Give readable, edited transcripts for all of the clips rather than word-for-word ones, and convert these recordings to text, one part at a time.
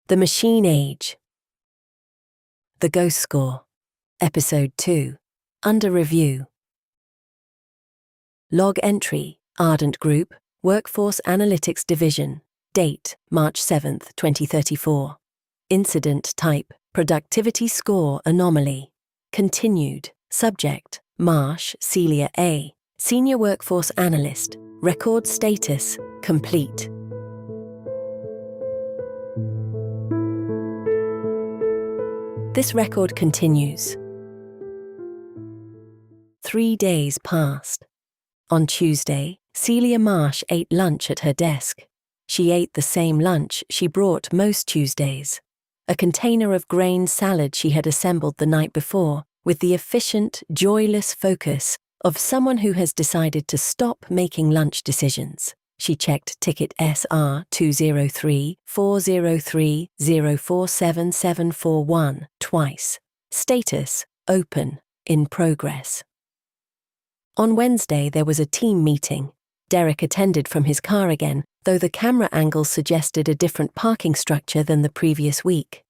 The Machine Age. The Ghost Score. Episode 2. Under review. Log entry, Ardent Group, Workforce Analytics Division. Date, March 7, 2034. Incident type, Productivity Score Anomaly. Continued. Subject, Marsh Celia A., Senior Workforce Analyst. Record status, complete. This record continues. 3 days passed. On Tuesday, Celia Marsh ate lunch at her desk. She ate the same lunch she brought most Tuesdays. A container of grain salad she had assembled the night before, with the efficient, joyless focus of someone who has decided to stop making lunch decisions. She checked ticket SR 203-403-047741 twice. Status, open, in progress. On Wednesday there was a team meeting. Derek attended from his car again, though the camera angles suggested a different parking structure than the previous week.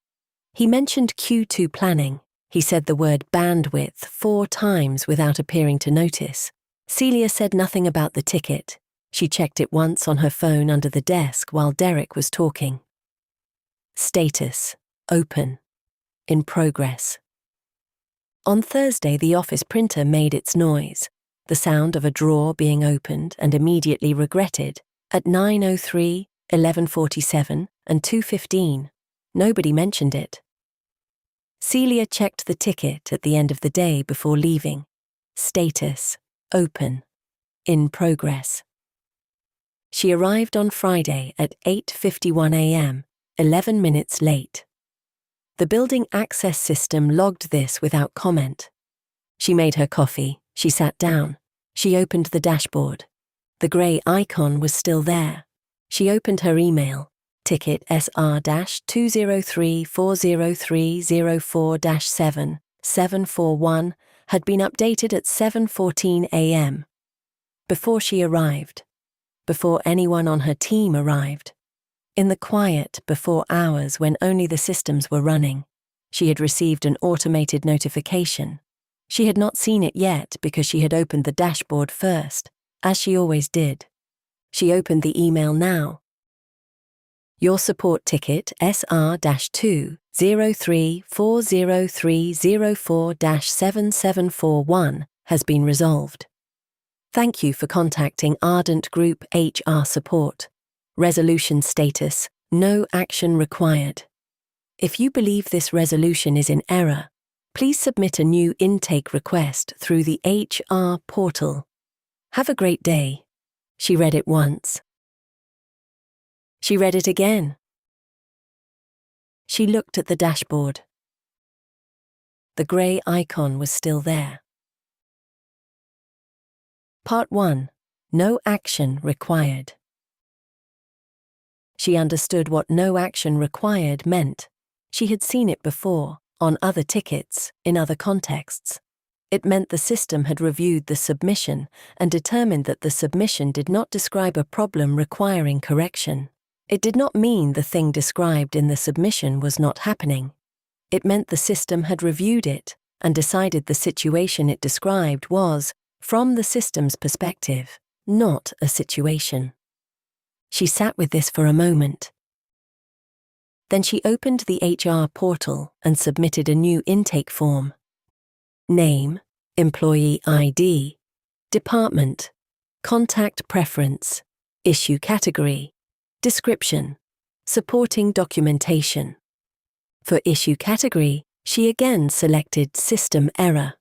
He mentioned Q2 planning. He said the word bandwidth 4 times without appearing to notice. Celia said nothing about the ticket. She checked it once on her phone under the desk while Derek was talking. Status, open, in progress. On Thursday, the office printer made its noise, the sound of a drawer being opened and immediately regretted, at 9:03, 11:47, and 2:15. Nobody mentioned it. Celia checked the ticket at the end of the day before leaving. Status, open, in progress. She arrived on Friday at 8:51 a.m., 11 minutes late. The building access system logged this without comment. She made her coffee, she sat down, she opened the dashboard. The grey icon was still there. She opened her email. Ticket SR-203-403-04-7-741 had been updated at 7:14 a.m. Before she arrived. Before anyone on her team arrived. In the quiet before hours when only the systems were running, she had received an automated notification. She had not seen it yet because she had opened the dashboard first, as she always did. She opened the email now. Your support ticket SR-203-403-04-7741 has been resolved. Thank you for contacting Ardent Group HR support. Resolution status, no action required. If you believe this resolution is in error, please submit a new intake request through the HR portal. Have a great day. She read it once. She read it again. She looked at the dashboard. The grey icon was still there. Part 1. No action required. She understood what no action required meant. She had seen it before, on other tickets, in other contexts. It meant the system had reviewed the submission and determined that the submission did not describe a problem requiring correction. It did not mean the thing described in the submission was not happening. It meant the system had reviewed it and decided the situation it described was, from the system's perspective, not a situation. She sat with this for a moment. Then she opened the HR portal and submitted a new intake form. Name, employee ID, department, contact preference, issue category, description, supporting documentation. For issue category, she again selected system error.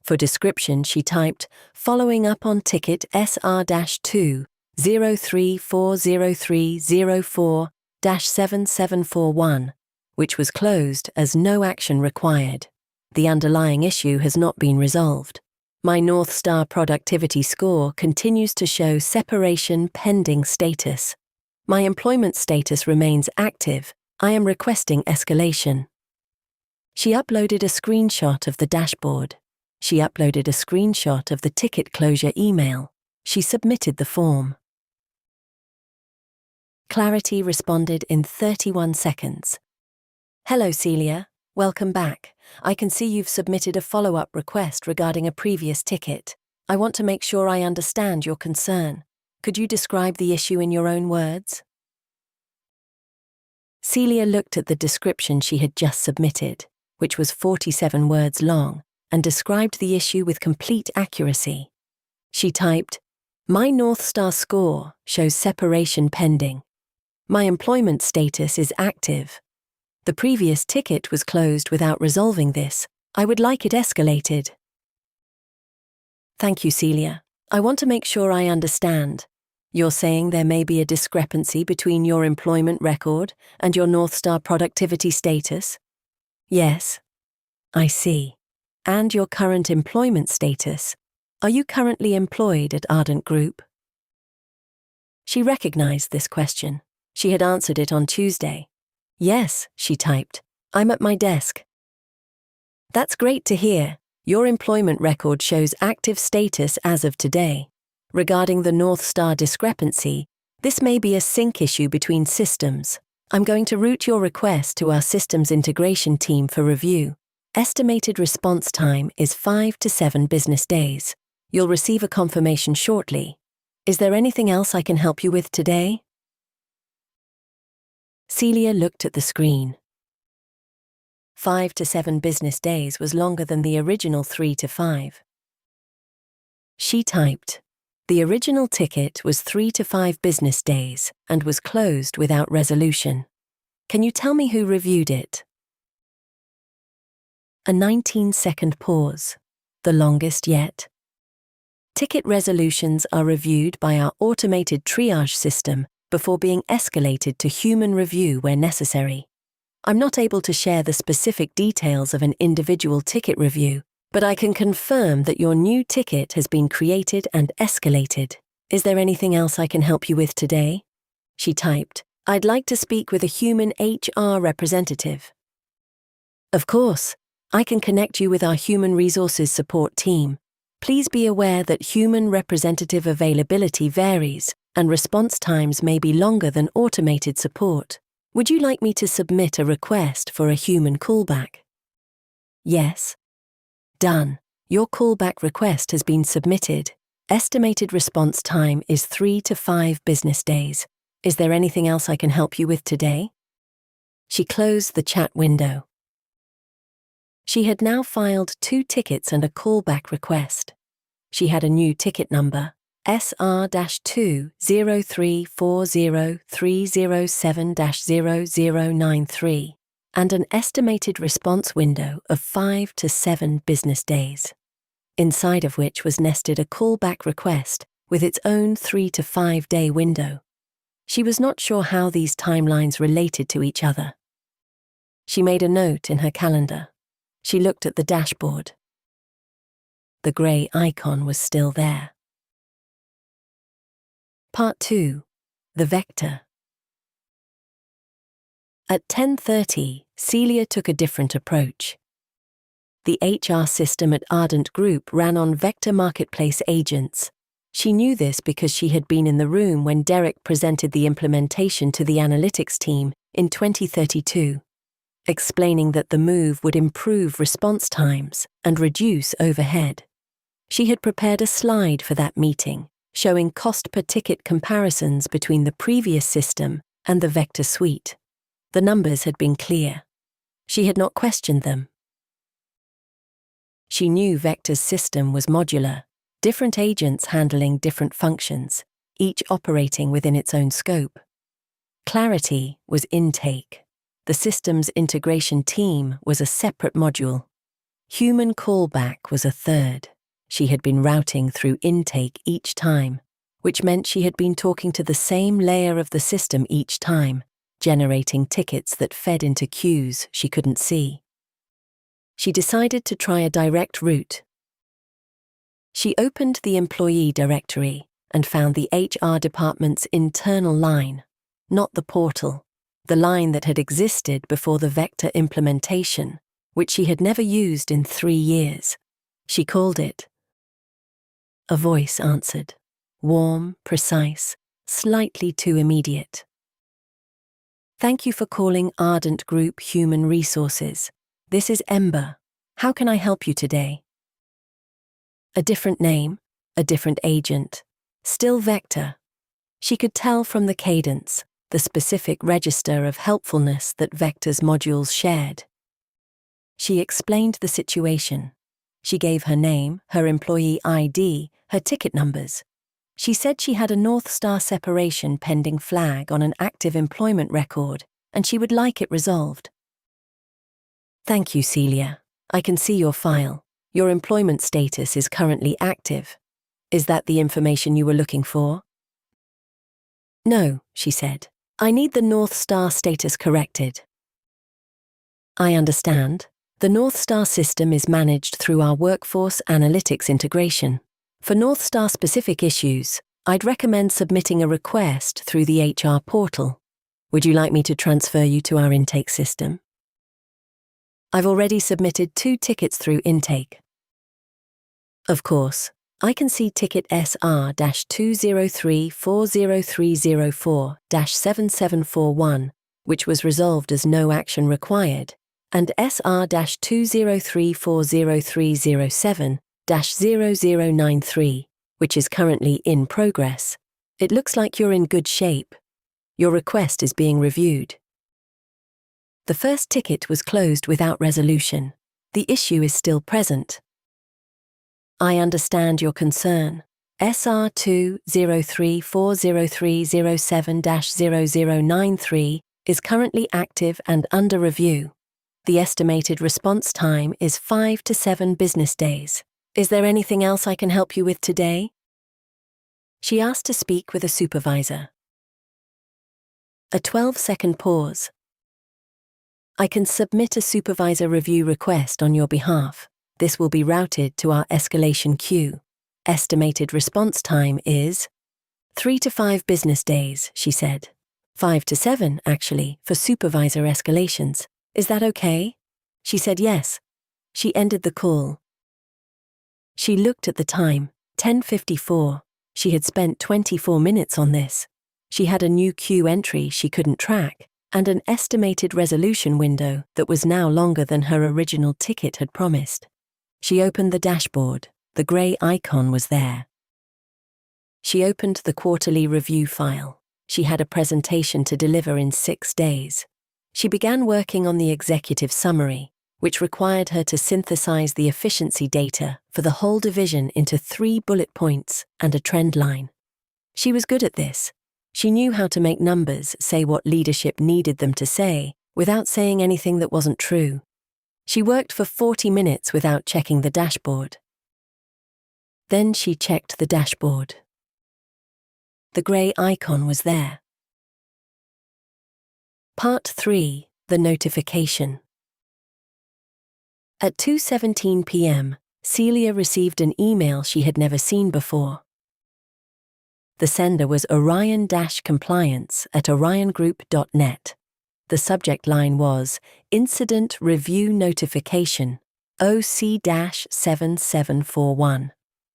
For description, she typed, following up on ticket SR-203-403-04-7741, which was closed as no action required. The underlying issue has not been resolved. My North Star productivity score continues to show separation pending status. My employment status remains active. I am requesting escalation. She uploaded a screenshot of the dashboard. She uploaded a screenshot of the ticket closure email. She submitted the form. Clarity responded in 31 seconds. Hello, Celia. Welcome back. I can see you've submitted a follow-up request regarding a previous ticket. I want to make sure I understand your concern. Could you describe the issue in your own words? Celia looked at the description she had just submitted, which was 47 words long, and described the issue with complete accuracy. She typed, "My North Star score shows separation pending. My employment status is active. The previous ticket was closed without resolving this. I would like it escalated." Thank you, Celia. I want to make sure I understand. You're saying there may be a discrepancy between your employment record and your North Star productivity status? Yes. I see. And your current employment status? Are you currently employed at Ardent Group? She recognized this question. She had answered it on Tuesday. Yes, she typed. I'm at my desk. That's great to hear. Your employment record shows active status as of today. Regarding the North Star discrepancy, this may be a sync issue between systems. I'm going to route your request to our systems integration team for review. Estimated response time is 5 to 7 business days. You'll receive a confirmation shortly. Is there anything else I can help you with today? Celia looked at the screen. 5 to 7 business days was longer than the original 3 to 5. She typed, "The original ticket was 3 to 5 business days and was closed without resolution. Can you tell me who reviewed it?" A 19-second pause, the longest yet. Ticket resolutions are reviewed by our automated triage system before being escalated to human review where necessary. I'm not able to share the specific details of an individual ticket review, but I can confirm that your new ticket has been created and escalated. Is there anything else I can help you with today? She typed, "I'd like to speak with a human HR representative." Of course, I can connect you with our human resources support team. Please be aware that human representative availability varies and response times may be longer than automated support. Would you like me to submit a request for a human callback? Yes. Done. Your callback request has been submitted. Estimated response time is 3 to 5 business days. Is there anything else I can help you with today? She closed the chat window. She had now filed 2 tickets and a callback request. She had a new ticket number, SR-203040307-0093, and an estimated response window of 5 to 7 business days, inside of which was nested a callback request with its own 3 to 5 day window. She was not sure how these timelines related to each other. She made a note in her calendar. She looked at the dashboard. The grey icon was still there. Part 2. The Vector. At 10:30, Celia took a different approach. The HR system at Ardent Group ran on Vector Marketplace agents. She knew this because she had been in the room when Derek presented the implementation to the analytics team in 2032, explaining that the move would improve response times and reduce overhead. She had prepared a slide for that meeting, showing cost per ticket comparisons between the previous system and the Vector suite. The numbers had been clear. She had not questioned them. She knew Vector's system was modular, different agents handling different functions, each operating within its own scope. Clarity was intake. The system's integration team was a separate module. Human callback was a third. She had been routing through intake each time, which meant she had been talking to the same layer of the system each time, generating tickets that fed into queues she couldn't see. She decided to try a direct route. She opened the employee directory and found the HR department's internal line, not the portal, the line that had existed before the Vector implementation, which she had never used in 3 years. She called it. A voice answered, warm, precise, slightly too immediate. Thank you for calling Ardent Group Human Resources. This is Ember. How can I help you today? A different name, a different agent. Still Vector. She could tell from the cadence, the specific register of helpfulness that Vector's modules shared. She explained the situation. She gave her name, her employee ID, her ticket numbers. She said she had a North Star separation pending flag on an active employment record, and she would like it resolved. Thank you, Celia. I can see your file. Your employment status is currently active. Is that the information you were looking for? No, she said. I need the North Star status corrected. I understand. The North Star system is managed through our workforce analytics integration. For North Star specific issues, I'd recommend submitting a request through the HR portal. Would you like me to transfer you to our intake system? I've already submitted 2 tickets through intake. Of course, I can see ticket SR-203-40304-7741, which was resolved as no action required, and SR-203-40307-0093, which is currently in progress. It looks like you're in good shape. Your request is being reviewed. The first ticket was closed without resolution. The issue is still present. I understand your concern. SR-203-40307-0093 is currently active and under review. The estimated response time is 5 to 7 business days. Is there anything else I can help you with today? She asked to speak with a supervisor. A 12-second pause. I can submit a supervisor review request on your behalf. This will be routed to our escalation queue. Estimated response time is 3 to 5 business days, she said. 5 to 7, actually, for supervisor escalations. Is that okay? She said yes. She ended the call. She looked at the time, 10:54. She had spent 24 minutes on this. She had a new queue entry she couldn't track, and an estimated resolution window that was now longer than her original ticket had promised. She opened the dashboard. The grey icon was there. She opened the quarterly review file. She had a presentation to deliver in 6 days. She began working on the executive summary, which required her to synthesize the efficiency data for the whole division into 3 bullet points and a trend line. She was good at this. She knew how to make numbers say what leadership needed them to say without saying anything that wasn't true. She worked for 40 minutes without checking the dashboard. Then she checked the dashboard. The grey icon was there. Part 3. The notification. At 2:17 p.m., Celia received an email she had never seen before. The sender was orion-compliance@oriongroup.net. The subject line was Incident Review Notification, OC-7741.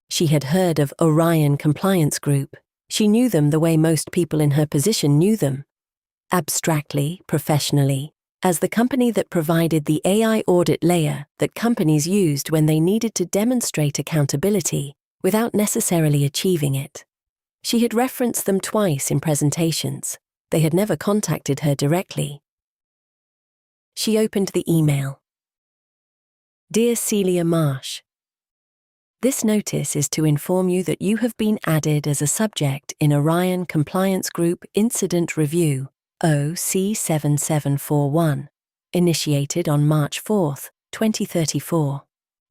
She had heard of Orion Compliance Group. She knew them the way most people in her position knew them. Abstractly, professionally, as the company that provided the AI audit layer that companies used when they needed to demonstrate accountability without necessarily achieving it. She had referenced them twice in presentations. They had never contacted her directly. She opened the email. Dear Celia Marsh, this notice is to inform you that you have been added as a subject in Orion Compliance Group Incident Review, OC-7741, initiated on March 4, 2034.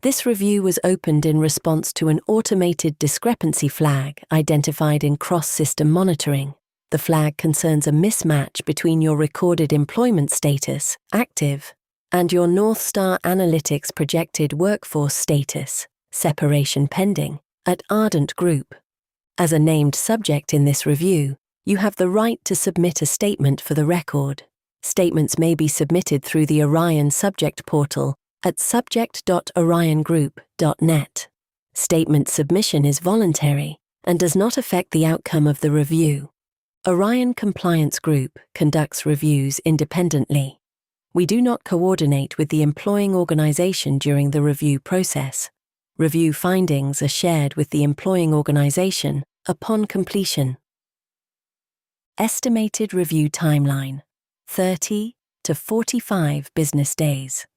This review was opened in response to an automated discrepancy flag identified in cross-system monitoring. The flag concerns a mismatch between your recorded employment status, active, and your North Star Analytics projected workforce status, separation pending, at Ardent Group. As a named subject in this review, you have the right to submit a statement for the record. Statements may be submitted through the Orion Subject Portal at subject.oriongroup.net. Statement submission is voluntary and does not affect the outcome of the review. Orion Compliance Group conducts reviews independently. We do not coordinate with the employing organization during the review process. Review findings are shared with the employing organization upon completion. Estimated review timeline: 30 to 45 business days.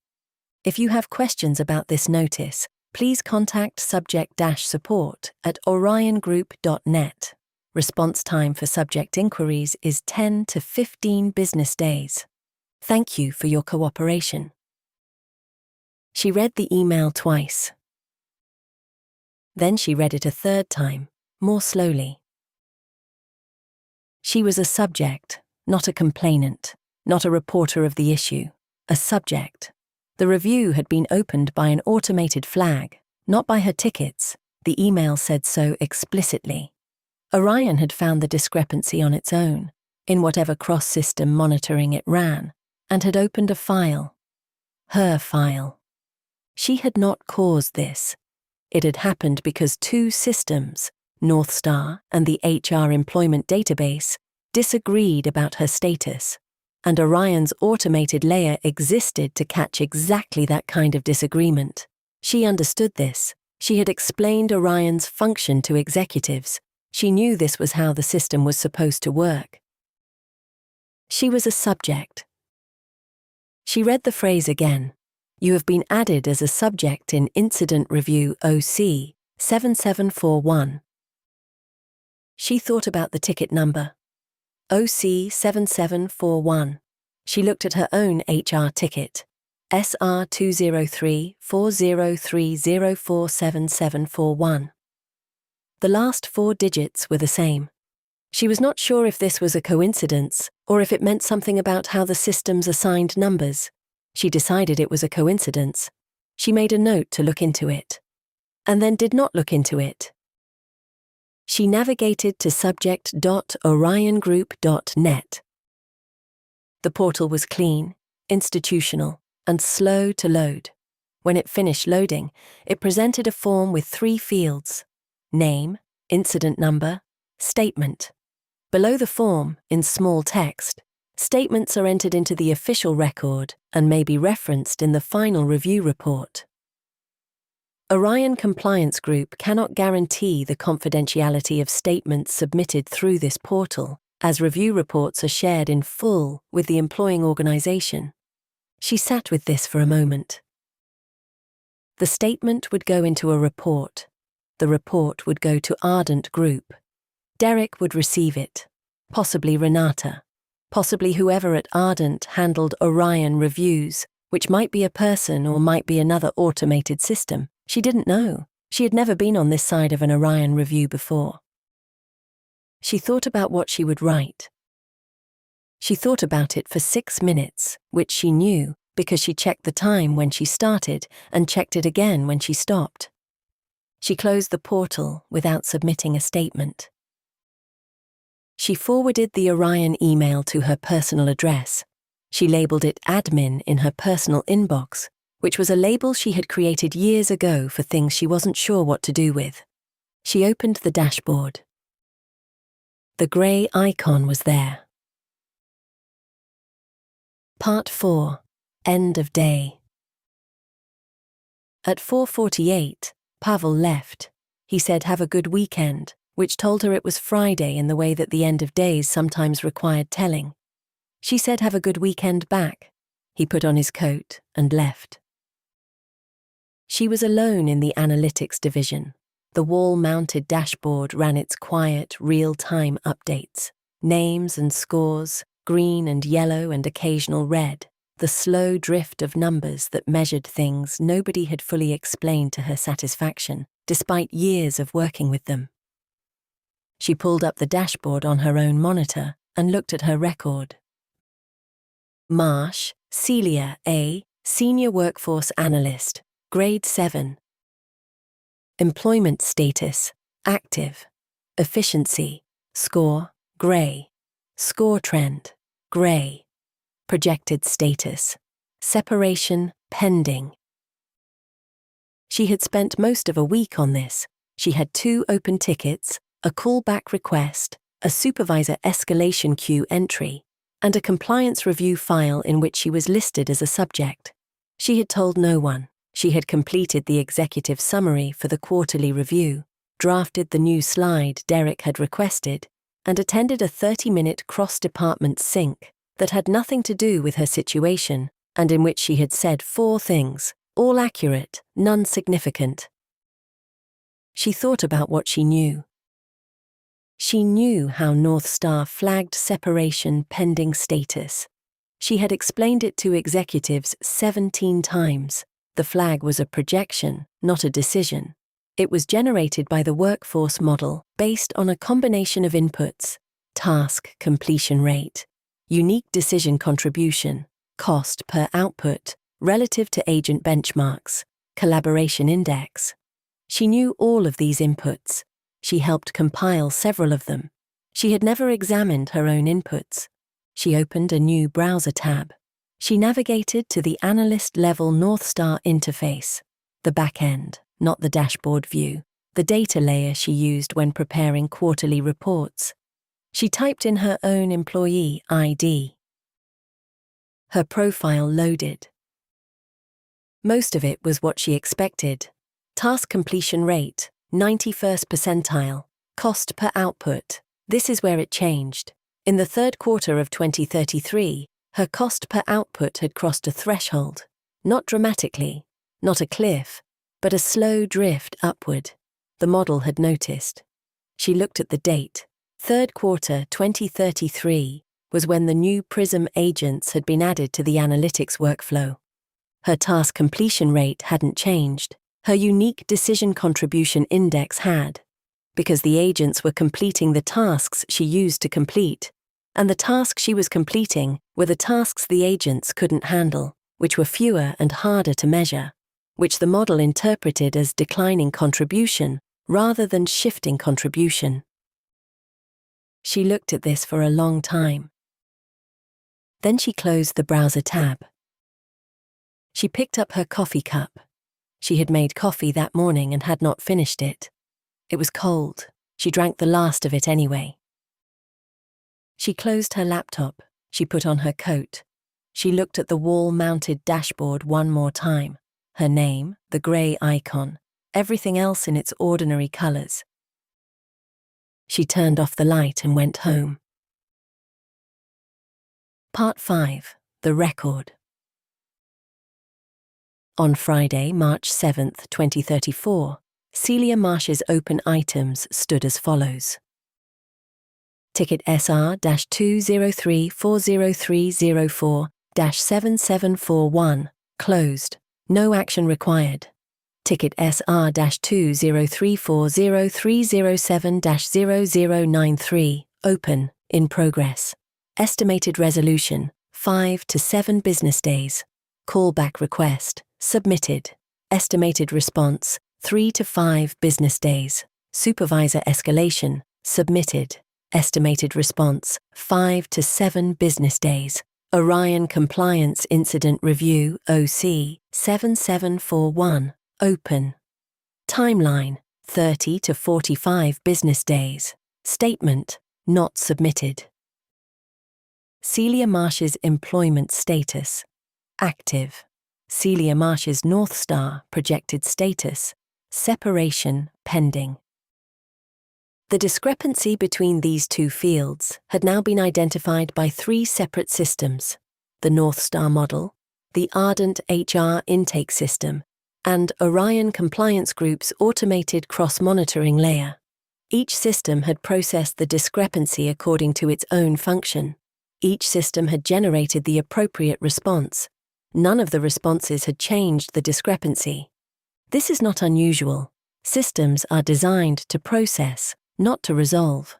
If you have questions about this notice, please contact subject-support at oriongroup.net. Response time for subject inquiries is 10 to 15 business days. Thank you for your cooperation. She read the email twice. Then she read it a third time, more slowly. She was a subject, not a complainant, not a reporter of the issue, a subject. The review had been opened by an automated flag, not by her tickets. The email said so explicitly. Orion had found the discrepancy on its own, in whatever cross-system monitoring it ran, and had opened a file. Her file. She had not caused this. It had happened because two systems, Northstar and the HR employment database, disagreed about her status, and Orion's automated layer existed to catch exactly that kind of disagreement. She understood this. She had explained Orion's function to executives. She knew this was how the system was supposed to work. She was a subject. She read the phrase again. You have been added as a subject in Incident Review OC 7741. She thought about the ticket number. OC 7741. She looked at her own HR ticket. SR 2034030477741. The last 4 digits were the same. She was not sure if this was a coincidence or if it meant something about how the systems assigned numbers. She decided it was a coincidence. She made a note to look into it, and then did not look into it. She navigated to subject.oriongroup.net. The portal was clean, institutional, and slow to load. When it finished loading, it presented a form with 3 fields: name, incident number, statement. Below the form, in small text, statements are entered into the official record and may be referenced in the final review report. Orion Compliance Group cannot guarantee the confidentiality of statements submitted through this portal, as review reports are shared in full with the employing organization. She sat with this for a moment. The statement would go into a report. The report would go to Ardent Group. Derek would receive it, possibly Renata, possibly whoever at Ardent handled Orion reviews, which might be a person or might be another automated system. She didn't know. She had never been on this side of an Orion review before. She thought about what she would write. She thought about it for 6 minutes, which she knew because she checked the time when she started and checked it again when she stopped. She closed the portal without submitting a statement. She forwarded the Orion email to her personal address. She labeled it admin in her personal inbox, which was a label she had created years ago for things she wasn't sure what to do with. She opened the dashboard. The grey icon was there. Part 4. End of day. At 4:48, Pavel left. He said, "Have a good weekend," which told her it was Friday in the way that the end of days sometimes required telling. She said, "Have a good weekend" back. He put on his coat and left. She was alone in the analytics division. The wall-mounted dashboard ran its quiet, real-time updates. Names and scores, green and yellow and occasional red. The slow drift of numbers that measured things nobody had fully explained to her satisfaction, despite years of working with them. She pulled up the dashboard on her own monitor and looked at her record. Marsh, Celia A., Senior Workforce Analyst, Grade 7. Employment status, active. Efficiency, score, grey. Score trend, grey. Projected status, separation, pending. She had spent most of a week on this. She had 2 open tickets, a callback request, a supervisor escalation queue entry, and a compliance review file in which she was listed as a subject. She had told no one. She had completed the executive summary for the quarterly review, drafted the new slide Derek had requested, and attended a 30-minute cross-department sync that had nothing to do with her situation and in which she had said 4 things, all accurate, none significant. She thought about what she knew. She knew how North Star flagged separation pending status. She had explained it to executives 17 times. The flag was a projection, not a decision. It was generated by the workforce model based on a combination of inputs: task completion rate, unique decision contribution, cost per output, relative to agent benchmarks, collaboration index. She knew all of these inputs. She helped compile several of them. She had never examined her own inputs. She opened a new browser tab. She navigated to the analyst-level North Star interface, the back end, not the dashboard view, the data layer she used when preparing quarterly reports. She typed in her own employee ID. Her profile loaded. Most of it was what she expected. Task completion rate, 91st percentile. Cost per output. This is where it changed. In the third quarter of 2033, her cost per output had crossed a threshold. Not dramatically, not a cliff, but a slow drift upward. The model had noticed. She looked at the date. Third quarter 2033 was when the new Prism agents had been added to the analytics workflow. Her task completion rate hadn't changed. Her unique decision contribution index had, because the agents were completing the tasks she used to complete, and the tasks she was completing were the tasks the agents couldn't handle, which were fewer and harder to measure, which the model interpreted as declining contribution rather than shifting contribution. She looked at this for a long time. Then she closed the browser tab. She picked up her coffee cup. She had made coffee that morning and had not finished it. It was cold. She drank the last of it anyway. She closed her laptop. She put on her coat. She looked at the wall-mounted dashboard one more time. Her name, the grey icon, everything else in its ordinary colors. She turned off the light and went home. Part 5. The Record. On Friday, March 7, 2034, Celia Marsh's open items stood as follows. Ticket SR-203-40304-7741, closed, no action required. Ticket SR-203-40307-0093, open, in progress. Estimated resolution, 5 to 7 business days. Callback request, submitted. Estimated response, 3 to 5 business days. Supervisor escalation, submitted. Estimated response, 5 to 7 business days. Orion Compliance Incident Review, OC, 7741, open. Timeline, 30 to 45 business days. Statement, not submitted. Celia Marsh's employment status, active. Celia Marsh's North Star projected status, separation pending. The discrepancy between these two fields had now been identified by 3 separate systems: the North Star model, the Ardent HR intake system, and Orion Compliance Group's automated cross-monitoring layer. Each system had processed the discrepancy according to its own function. Each system had generated the appropriate response. None of the responses had changed the discrepancy. This is not unusual. Systems are designed to process, not to resolve.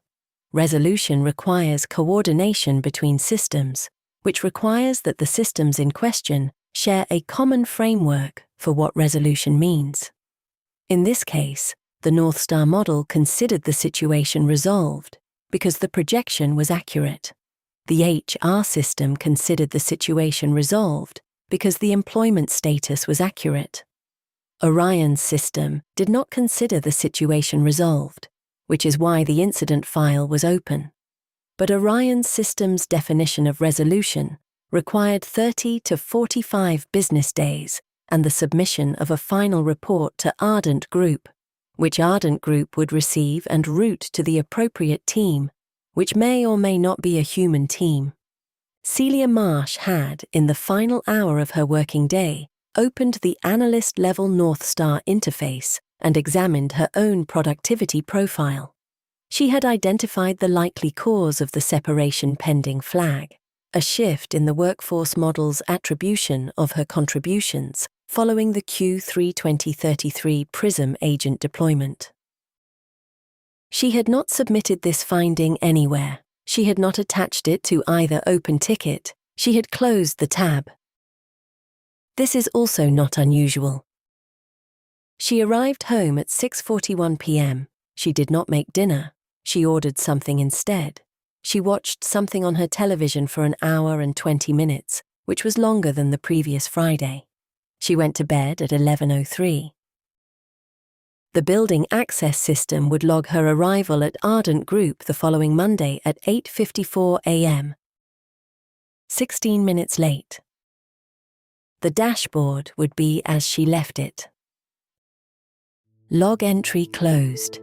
Resolution requires coordination between systems, which requires that the systems in question share a common framework for what resolution means. In this case, the North Star model considered the situation resolved because the projection was accurate. The HR system considered the situation resolved because the employment status was accurate. Orion's system did not consider the situation resolved, which is why the incident file was open. But Orion's system's definition of resolution required 30 to 45 business days and the submission of a final report to Ardent Group, which Ardent Group would receive and route to the appropriate team, which may or may not be a human team. Celia Marsh had, in the final hour of her working day, opened the analyst-level North Star interface and examined her own productivity profile. She had identified the likely cause of the separation pending flag, a shift in the workforce model's attribution of her contributions following the Q3 2033 PRISM agent deployment. She had not submitted this finding anywhere. She had not attached it to either open ticket. She had closed the tab. This is also not unusual. She arrived home at 6:41 p.m. She did not make dinner. She ordered something instead. She watched something on her television for an hour and 20 minutes, which was longer than the previous Friday. She went to bed at 11:03. The building access system would log her arrival at Ardent Group the following Monday at 8:54 a.m. 16 minutes late. The dashboard would be as she left it. Log entry closed.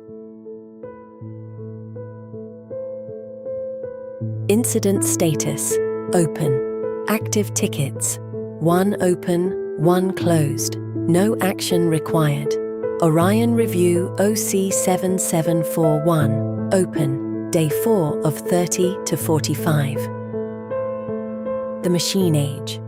Incident status: open. Active tickets: 1 open, 1 closed. No action required. Orion Review OC7741, open, day 4 of 30 to 45. The machine age: